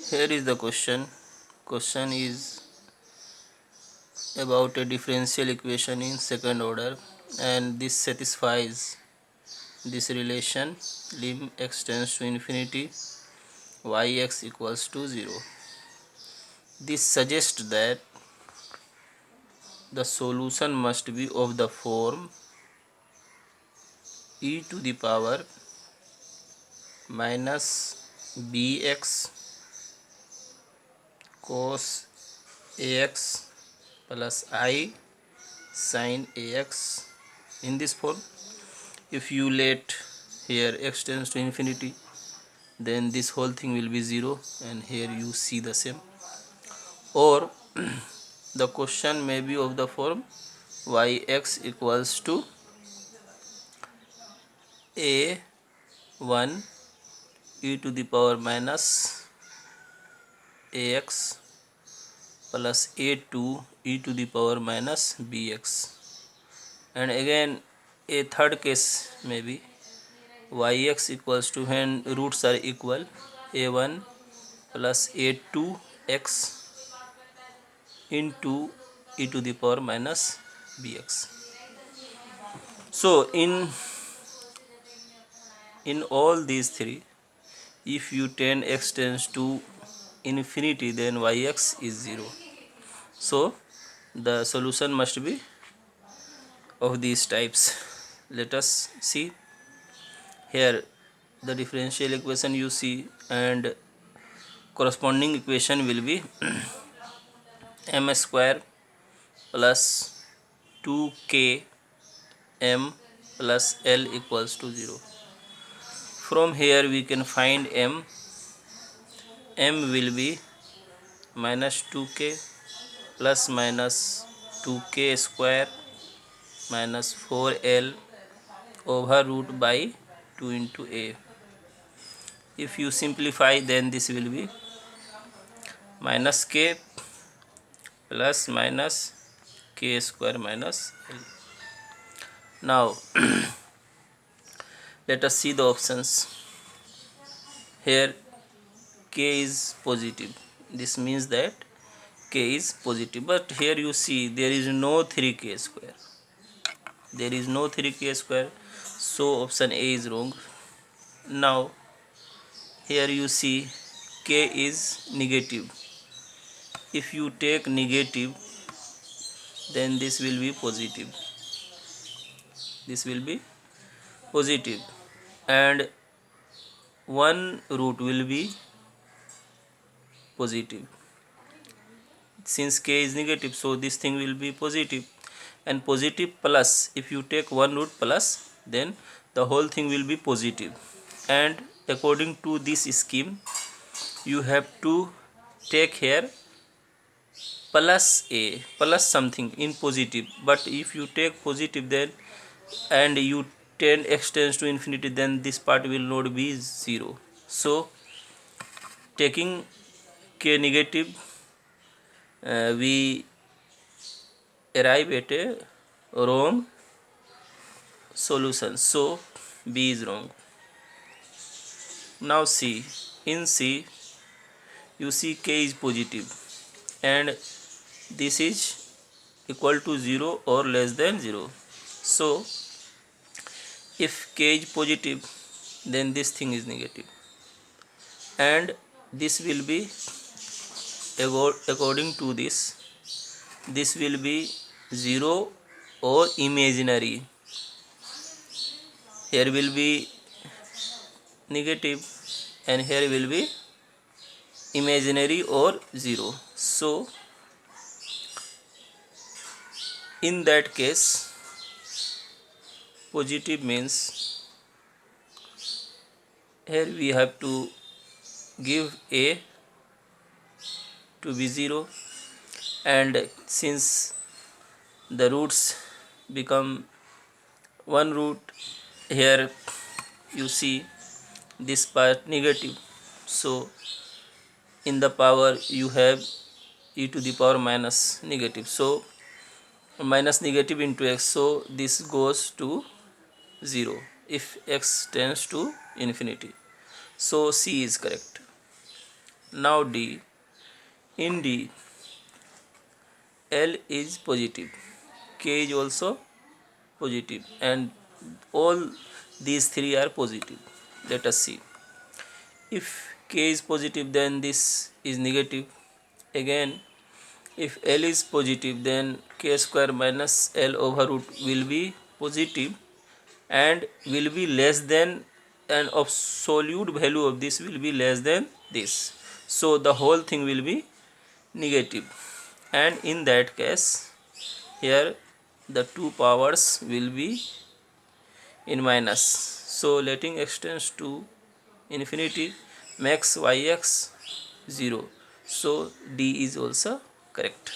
Here is the question. Question is about a differential equation in second order, and this satisfies this relation lim x tends to infinity yx equals to 0. This suggests that the solution must be of the form e to the power minus bx cos ax plus I sin ax in this form. If you let here x tends to infinity, then this whole thing will be 0, and here you see the same. Or the question may be of the form yx equals to a1 e to the power minus ax plus a2 e to the power minus bx. And again a third case may be yx equals to, when roots are equal, a1 plus a2 x into e to the power minus bx. So in all these three, if you turn x tends to infinity, then yx is 0. So the solution must be of these types. Let us see. Here the differential equation you see, and corresponding equation will be m square plus 2k m plus l equals to 0. From here we can find m will be minus 2k plus minus 2k square minus 4l over root by 2 into a. If you simplify, then this will be minus k plus minus k square minus l. Now let us see the options. Here k is positive, this means that k is positive, but here you see there is no 3k square, there is no 3k square, so option A is wrong. Now here you see k is negative. If you take negative, then this will be positive, this will be positive, and one root will be positive. Since k is negative, so this thing will be positive, and positive plus, if you take one root plus, then the whole thing will be positive. And according to this scheme, you have to take here plus a, plus something in positive, but if you take positive, then and you turn x tends to infinity, then this part will not be 0. So taking k negative, we arrive at a wrong solution, so B is wrong. Now C, in C you see k is positive, and this is equal to 0 or less than 0. So if k is positive, then this thing is negative, and this will be, according to this will be 0 or imaginary. Here will be negative, and here will be imaginary or 0. So in that case, positive means here we have to give a to be 0, and since the roots become one root, here you see this part negative, so in the power you have e to the power minus negative, so minus negative into x, so this goes to 0 if x tends to infinity. So C is correct. Now D. In D, L is positive, K is also positive, and all these three are positive. Let us see. If K is positive, then this is negative. Again, if L is positive, then K square minus L over root will be positive and will be less than, an absolute value of this will be less than this. So the whole thing will be negative, and in that case here the two powers will be in minus. So letting extends to infinity makes yx 0. So D is also correct.